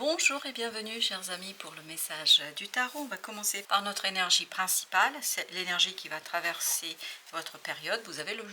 Bonjour et bienvenue chers amis pour le message du tarot. On va commencer par notre énergie principale, c'est l'énergie qui va traverser votre période. Vous avez le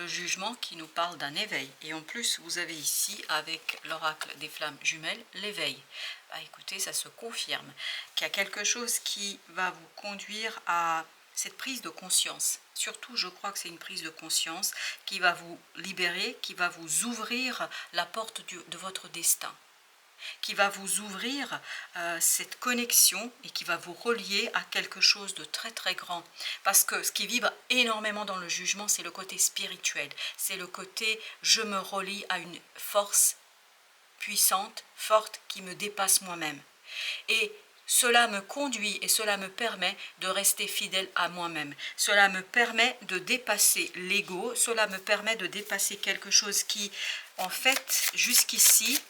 jugement qui nous parle d'un éveil. Et en plus vous avez ici avec l'oracle des flammes jumelles l'éveil. Bah, écoutez, ça se confirme qu'il y a quelque chose qui va vous conduire à cette prise de conscience. Surtout, je crois que c'est une prise de conscience qui va vous libérer, qui va vous ouvrir la porte de votre destin, qui va vous ouvrir cette connexion et qui va vous relier à quelque chose de très très grand. Parce que ce qui vibre énormément dans le jugement, c'est le côté spirituel. C'est le côté je me relie à une force puissante, forte, qui me dépasse moi-même. Et cela me conduit et cela me permet de rester fidèle à moi-même. Cela me permet de dépasser l'ego, cela me permet de dépasser quelque chose qui, en fait, jusqu'ici,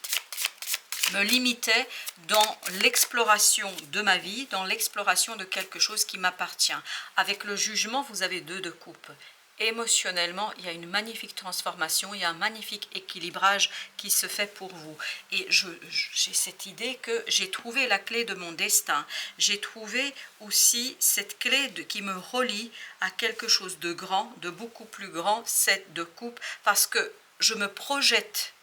me limitait dans l'exploration de ma vie, dans l'exploration de quelque chose qui m'appartient. Avec le jugement, vous avez deux de coupe. Émotionnellement, il y a une magnifique transformation, il y a un magnifique équilibrage qui se fait pour vous. Et j'ai cette idée que j'ai trouvé la clé de mon destin. J'ai trouvé aussi cette clé qui me relie à quelque chose de grand, de beaucoup plus grand, cette de coupe, parce que je me projette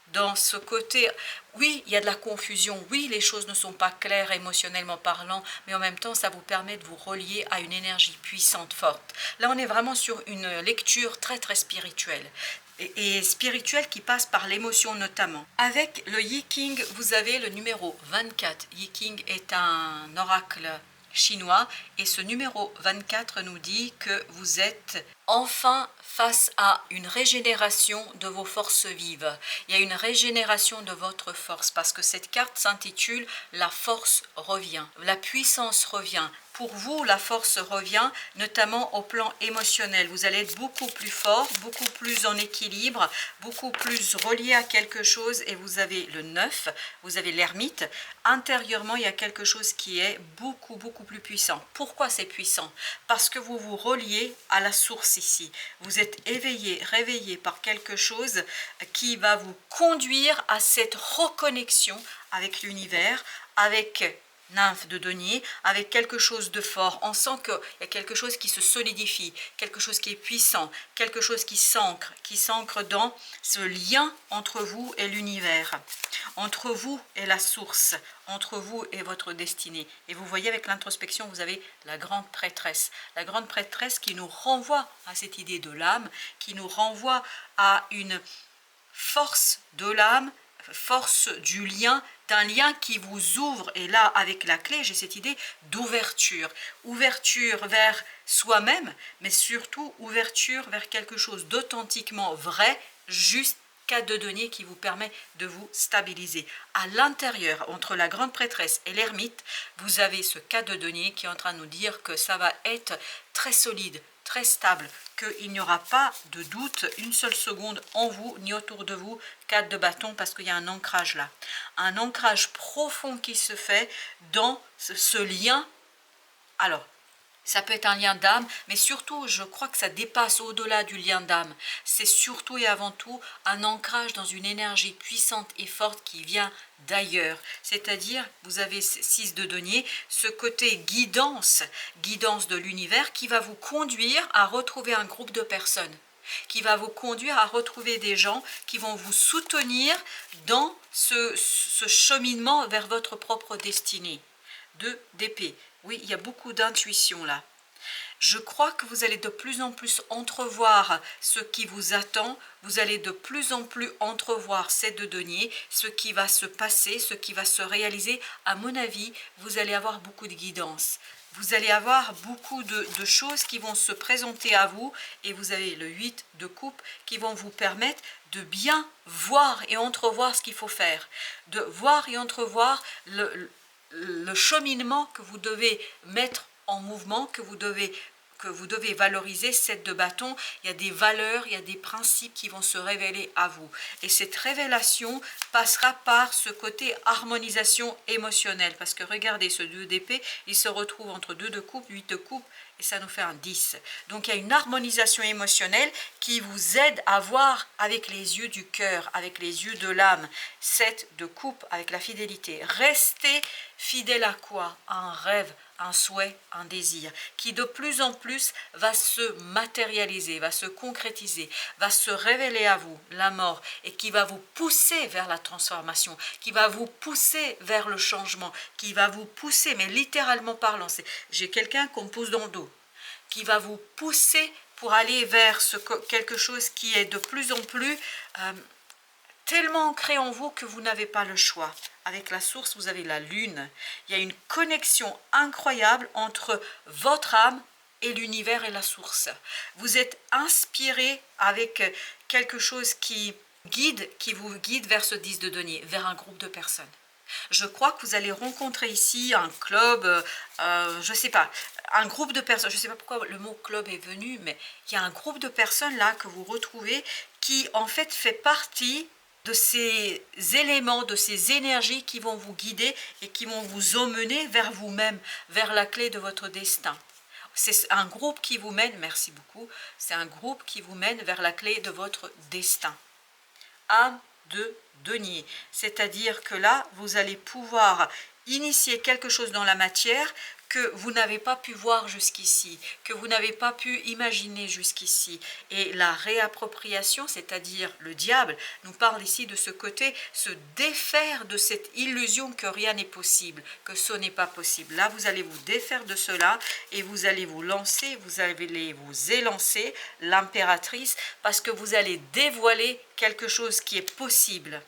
dans ce côté, oui, il y a de la confusion, oui, les choses ne sont pas claires émotionnellement parlant, mais en même temps, ça vous permet de vous relier à une énergie puissante, forte. Là, on est vraiment sur une lecture très, très spirituelle. Et spirituelle qui passe par l'émotion notamment. Avec le Yi King, vous avez le numéro 24. Yi King est un oracle chinois et ce numéro 24 nous dit que vous êtes enfin face à une régénération de vos forces vives. Il y a une régénération de votre force parce que cette carte s'intitule « La force revient ». La puissance revient. Pour vous, la force revient, notamment au plan émotionnel. Vous allez être beaucoup plus fort, beaucoup plus en équilibre, beaucoup plus relié à quelque chose. Et vous avez le 9, vous avez l'ermite. Intérieurement, il y a quelque chose qui est beaucoup, beaucoup plus puissant. Pourquoi c'est puissant? Parce que vous vous reliez à la source ici. Vous êtes éveillé, réveillé par quelque chose qui va vous conduire à cette reconnexion avec l'univers, avec nymphe de denier, avec quelque chose de fort. On sent qu'il y a quelque chose qui se solidifie, quelque chose qui est puissant, quelque chose qui s'ancre dans ce lien entre vous et l'univers, entre vous et la source, entre vous et votre destinée. Et vous voyez avec l'introspection, vous avez la grande prêtresse qui nous renvoie à cette idée de l'âme, qui nous renvoie à une force de l'âme, force du lien, d'un lien qui vous ouvre. Et là, avec la clé, j'ai cette idée d'ouverture. Ouverture vers soi-même, mais surtout ouverture vers quelque chose d'authentiquement vrai, juste, cas de denier qui vous permet de vous stabiliser. À l'intérieur, entre la grande prêtresse et l'ermite, vous avez ce cas de denier qui est en train de nous dire que ça va être très solide, très stable, qu'il n'y aura pas de doute une seule seconde en vous ni autour de vous. 4 de bâton parce qu'il y a un ancrage là, un ancrage profond qui se fait dans ce lien. Alors, ça peut être un lien d'âme, mais surtout, je crois que ça dépasse au-delà du lien d'âme. C'est surtout et avant tout un ancrage dans une énergie puissante et forte qui vient d'ailleurs. C'est-à-dire, vous avez 6 de denier, ce côté guidance de l'univers qui va vous conduire à retrouver un groupe de personnes, qui va vous conduire à retrouver des gens qui vont vous soutenir dans ce cheminement vers votre propre destinée. 2 d'épée. Oui, il y a beaucoup d'intuition là. Je crois que vous allez de plus en plus entrevoir ce qui vous attend. Vous allez de plus en plus entrevoir ces 2 deniers, ce qui va se passer, ce qui va se réaliser. À mon avis, vous allez avoir beaucoup de guidance. Vous allez avoir beaucoup de choses qui vont se présenter à vous. Et vous avez le 8 de coupe qui vont vous permettre de bien voir et entrevoir ce qu'il faut faire. De voir et entrevoir le cheminement que vous devez mettre en mouvement, que vous que vous devez valoriser, 7 de bâton, il y a des valeurs, il y a des principes qui vont se révéler à vous. Et cette révélation passera par ce côté harmonisation émotionnelle. Parce que regardez, ce 2 d'épée, il se retrouve entre 2 de coupe, 8 de coupe, et ça nous fait un 10. Donc il y a une harmonisation émotionnelle qui vous aide à voir avec les yeux du cœur, avec les yeux de l'âme. 7 de coupe avec la fidélité. Restez fidèle à quoi? À un rêve, un souhait, un désir, qui de plus en plus va se matérialiser, va se concrétiser, va se révéler à vous, la mort, et qui va vous pousser vers la transformation, qui va vous pousser vers le changement, qui va vous pousser, mais littéralement parlant, j'ai quelqu'un qu'on me pousse dans le dos, qui va vous pousser pour aller vers quelque chose qui est de plus en plus tellement ancré en vous que vous n'avez pas le choix. Avec la source, vous avez la lune. Il y a une connexion incroyable entre votre âme et l'univers et la source. Vous êtes inspiré avec quelque chose qui vous guide vers ce 10 de denier, vers un groupe de personnes. Je crois que vous allez rencontrer ici un club, je ne sais pas, un groupe de personnes, je ne sais pas pourquoi le mot club est venu, mais il y a un groupe de personnes là que vous retrouvez qui en fait partie de ces éléments, de ces énergies qui vont vous guider et qui vont vous emmener vers vous-même, vers la clé de votre destin. C'est un groupe qui vous mène, merci beaucoup, c'est un groupe qui vous mène vers la clé de votre destin. Âme de denier, c'est-à-dire que là, vous allez pouvoir initier quelque chose dans la matière que vous n'avez pas pu voir jusqu'ici, que vous n'avez pas pu imaginer jusqu'ici. Et la réappropriation, c'est-à-dire le diable, nous parle ici de ce côté, se défaire de cette illusion que rien n'est possible, que ce n'est pas possible. Là, vous allez vous défaire de cela et vous allez vous lancer, vous allez vous élancer, l'impératrice, parce que vous allez dévoiler quelque chose qui est possible.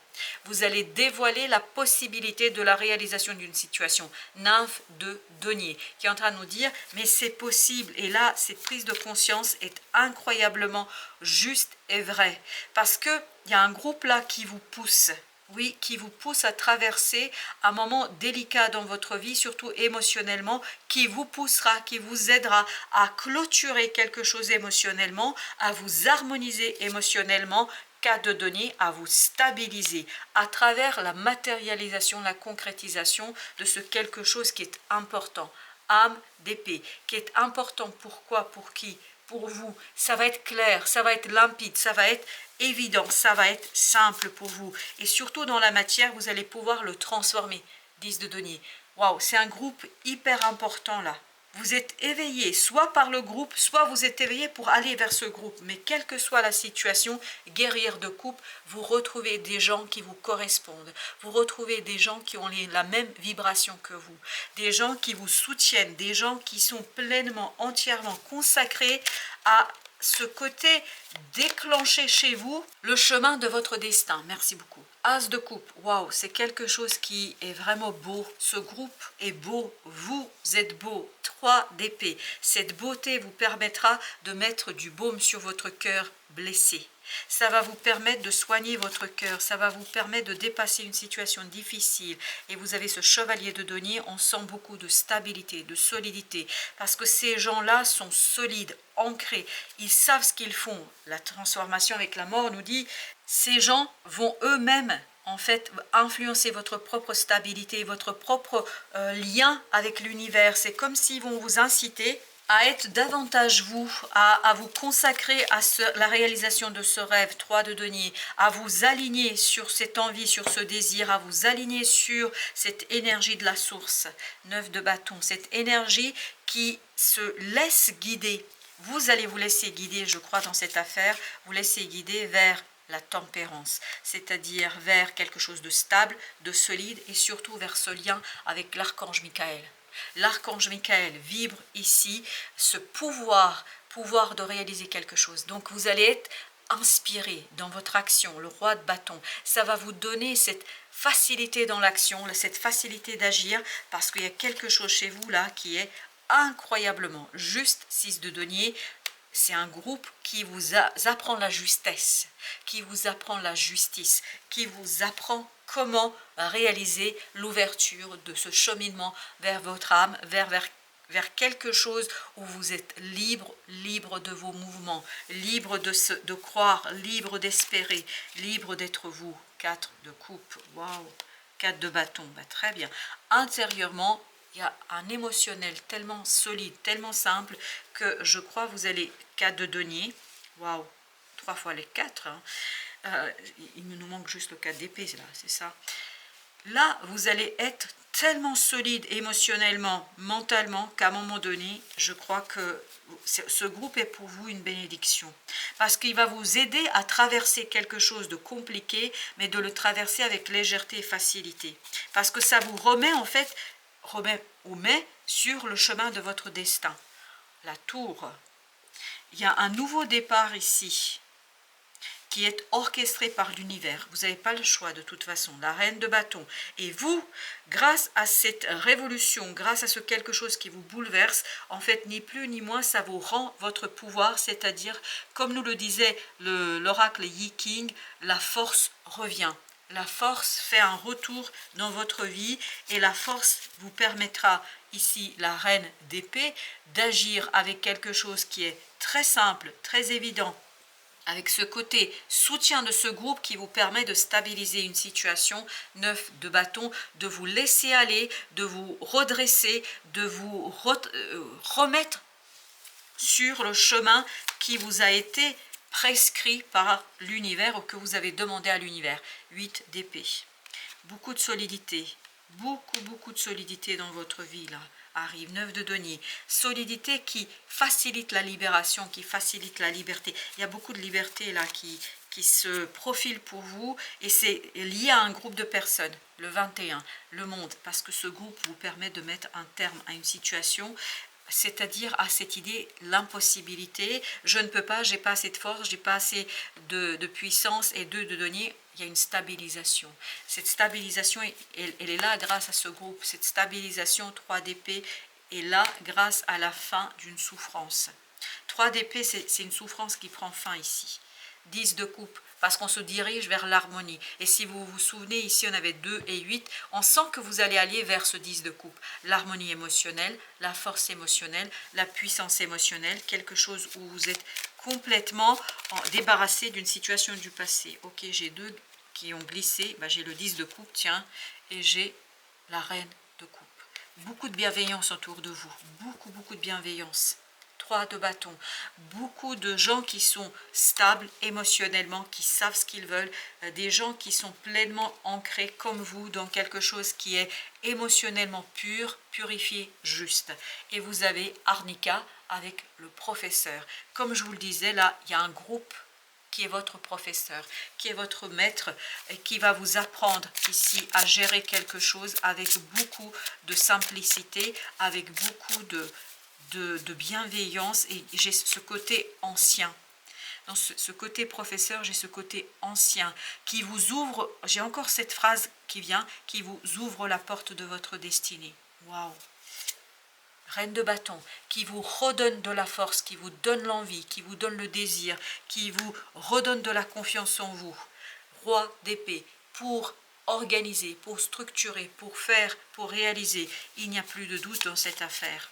Vous allez dévoiler la possibilité de la réalisation d'une situation. Nymphe de denier, qui est en train de nous dire, mais c'est possible. Et là, cette prise de conscience est incroyablement juste et vraie. Parce qu'il y a un groupe là qui vous pousse. Oui, qui vous pousse à traverser un moment délicat dans votre vie, surtout émotionnellement, qui vous poussera, qui vous aidera à clôturer quelque chose émotionnellement, à vous harmoniser émotionnellement, 4 de denier, à vous stabiliser à travers la matérialisation, la concrétisation de ce quelque chose qui est important. Âme d'épée, qui est important. Pourquoi? Pour qui? Pour vous. Ça va être clair, ça va être limpide, ça va être évident, ça va être simple pour vous. Et surtout dans la matière, vous allez pouvoir le transformer. 10 de denier. Waouh, c'est un groupe hyper important là. Vous êtes éveillé, soit par le groupe, soit vous êtes éveillé pour aller vers ce groupe. Mais quelle que soit la situation, guerrière de coupe, vous retrouvez des gens qui vous correspondent. Vous retrouvez des gens qui ont la même vibration que vous. Des gens qui vous soutiennent, des gens qui sont pleinement, entièrement consacrés à ce côté déclencher chez vous le chemin de votre destin. Merci beaucoup. As de coupe, waouh, c'est quelque chose qui est vraiment beau. Ce groupe est beau, vous êtes beau. 3 d'épée. Cette beauté vous permettra de mettre du baume sur votre cœur blessé. Ça va vous permettre de soigner votre cœur, ça va vous permettre de dépasser une situation difficile. Et vous avez ce chevalier de denier, on sent beaucoup de stabilité, de solidité, parce que ces gens-là sont solides, ancrés, ils savent ce qu'ils font. La transformation avec la mort nous dit, ces gens vont eux-mêmes en fait influencer votre propre stabilité, votre propre lien avec l'univers. C'est comme s'ils vont vous inciter à être davantage vous, à vous consacrer à la réalisation de ce rêve, 3 de denier, à vous aligner sur cette envie, sur ce désir, à vous aligner sur cette énergie de la source, 9 de bâton, cette énergie qui se laisse guider. Vous allez vous laisser guider, je crois, dans cette affaire, vous laissez guider vers la tempérance, c'est-à-dire vers quelque chose de stable, de solide et surtout vers ce lien avec l'archange Michael. L'archange Michael vibre ici ce pouvoir de réaliser quelque chose. Donc vous allez être inspiré dans votre action, le roi de bâton. Ça va vous donner cette facilité dans l'action, cette facilité d'agir, parce qu'il y a quelque chose chez vous là qui est incroyablement juste. 6 de denier, c'est un groupe qui vous apprend la justesse, qui vous apprend la justice, qui vous apprend comment réaliser l'ouverture de ce cheminement vers votre âme, vers vers quelque chose où vous êtes libre, libre de vos mouvements, libre de croire, libre d'espérer, libre d'être vous. 4 de coupe, waouh, 4 de bâton, bah, très bien. Intérieurement, il y a un émotionnel tellement solide, tellement simple, que je crois vous allez 4 de denier, waouh, 3 fois les 4, hein. Il nous manque juste le 4 d'épée, là, c'est ça. Là, vous allez être tellement solide émotionnellement, mentalement, qu'à un moment donné, je crois que ce groupe est pour vous une bénédiction. Parce qu'il va vous aider à traverser quelque chose de compliqué, mais de le traverser avec légèreté et facilité. Parce que ça vous remet en fait, met sur le chemin de votre destin. La tour. Il y a un nouveau départ ici, qui est orchestré par l'univers. Vous n'avez pas le choix de toute façon. La reine de bâton. Et vous, grâce à cette révolution, grâce à ce quelque chose qui vous bouleverse, en fait, ni plus ni moins, ça vous rend votre pouvoir, c'est-à-dire, comme nous le disait l'oracle Yi King, la force revient. La force fait un retour dans votre vie et la force vous permettra, ici la reine d'épée, d'agir avec quelque chose qui est très simple, très évident, avec ce côté soutien de ce groupe qui vous permet de stabiliser une situation, 9 de bâton, de vous laisser aller, de vous redresser, de vous remettre sur le chemin qui vous a été prescrit par l'univers ou que vous avez demandé à l'univers. 8 d'épée. Beaucoup de solidité, beaucoup de solidité dans votre vie là. Arrive 9 de denier, solidité qui facilite la libération, qui facilite la liberté. Il y a beaucoup de liberté là qui se profile pour vous et c'est lié à un groupe de personnes, le 21, le monde, parce que ce groupe vous permet de mettre un terme à une situation, c'est-à-dire à cette idée, l'impossibilité, je ne peux pas, j'ai pas assez de force, j'ai pas assez de puissance, et 2 de denier, il y a une stabilisation. Cette stabilisation, elle est là grâce à ce groupe. Cette stabilisation, 3 d'épée, est là grâce à la fin d'une souffrance. 3 d'épée, c'est une souffrance qui prend fin ici. 10 de coupe, parce qu'on se dirige vers l'harmonie. Et si vous vous souvenez, ici on avait 2 et 8, on sent que vous allez aller vers ce 10 de coupe. L'harmonie émotionnelle, la force émotionnelle, la puissance émotionnelle, quelque chose où vous êtes complètement débarrassé d'une situation du passé. Ok, j'ai 2 qui ont glissé, bah, j'ai le 10 de coupe, tiens, et j'ai la reine de coupe. Beaucoup de bienveillance autour de vous, beaucoup de bienveillance. 3 de bâton, beaucoup de gens qui sont stables émotionnellement, qui savent ce qu'ils veulent, des gens qui sont pleinement ancrés comme vous dans quelque chose qui est émotionnellement pur, purifié, juste. Et vous avez Arnica avec le professeur. Comme je vous le disais, là, il y a un groupe qui est votre professeur, qui est votre maître, et qui va vous apprendre ici à gérer quelque chose avec beaucoup de simplicité, avec beaucoup de bienveillance, et j'ai ce côté ancien. Dans ce côté professeur, j'ai ce côté ancien qui vous ouvre, j'ai encore cette phrase qui vient, qui vous ouvre la porte de votre destinée. Waouh! Reine de bâton, qui vous redonne de la force, qui vous donne l'envie, qui vous donne le désir, qui vous redonne de la confiance en vous. Roi d'épée, pour organiser, pour structurer, pour faire, pour réaliser. Il n'y a plus de doute dans cette affaire.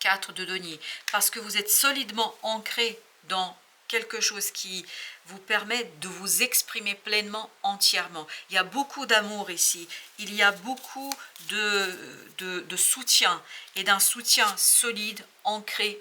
4 de denier, parce que vous êtes solidement ancré dans quelque chose qui vous permet de vous exprimer pleinement, entièrement. Il y a beaucoup d'amour ici, il y a beaucoup de soutien, et d'un soutien solide, ancré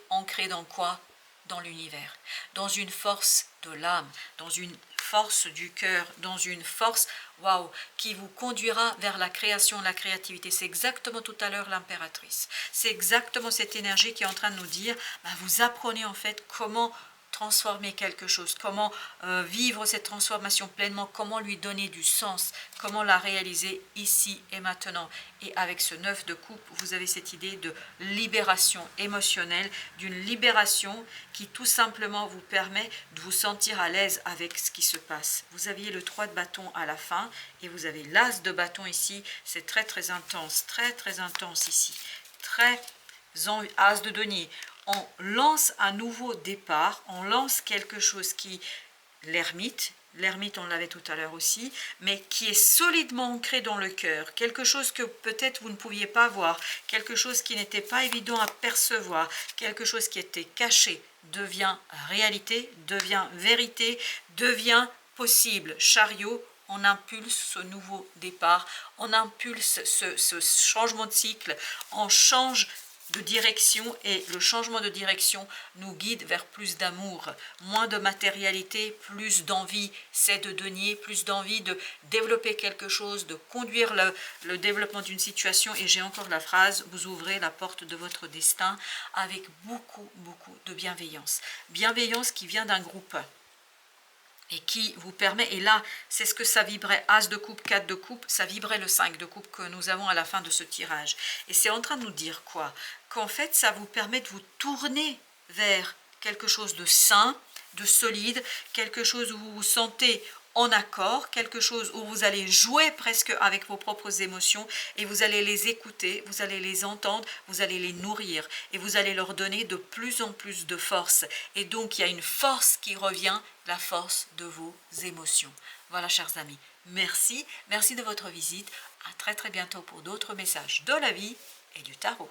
dans quoi? Dans l'univers, dans une force de l'âme, dans une force du cœur, dans une force, waouh, qui vous conduira vers la création, la créativité. C'est exactement tout à l'heure l'impératrice. C'est exactement cette énergie qui est en train de nous dire, bah, vous apprenez en fait comment transformer quelque chose, comment vivre cette transformation pleinement, comment lui donner du sens, comment la réaliser ici et maintenant. Et avec ce 9 de coupe, vous avez cette idée de libération émotionnelle, d'une libération qui tout simplement vous permet de vous sentir à l'aise avec ce qui se passe. Vous aviez le 3 de bâton à la fin et vous avez l'as de bâton ici. C'est très intense, très intense ici. As de denier. On lance un nouveau départ, on lance quelque chose qui, l'ermite, l'ermite on l'avait tout à l'heure aussi, mais qui est solidement ancré dans le cœur, quelque chose que peut-être vous ne pouviez pas voir, quelque chose qui n'était pas évident à percevoir, quelque chose qui était caché, devient réalité, devient vérité, devient possible. Chariot, on impulse ce nouveau départ, on impulse ce changement de cycle, on change de direction et le changement de direction nous guide vers plus d'amour, moins de matérialité, plus d'envie, c'est de denier, plus d'envie de développer quelque chose, de conduire le développement d'une situation. Et j'ai encore la phrase, vous ouvrez la porte de votre destin avec beaucoup, beaucoup de bienveillance. Bienveillance qui vient d'un groupe et qui vous permet, et là c'est ce que ça vibrait, As de coupe, 4 de coupe, ça vibrait le 5 de coupe que nous avons à la fin de ce tirage. Et c'est en train de nous dire quoi? Qu'en fait ça vous permet de vous tourner vers quelque chose de sain, de solide, quelque chose où vous vous sentez en accord, quelque chose où vous allez jouer presque avec vos propres émotions et vous allez les écouter, vous allez les entendre, vous allez les nourrir et vous allez leur donner de plus en plus de force. Et donc il y a une force qui revient, la force de vos émotions. Voilà chers amis, merci de votre visite, à très bientôt pour d'autres messages de la vie et du tarot.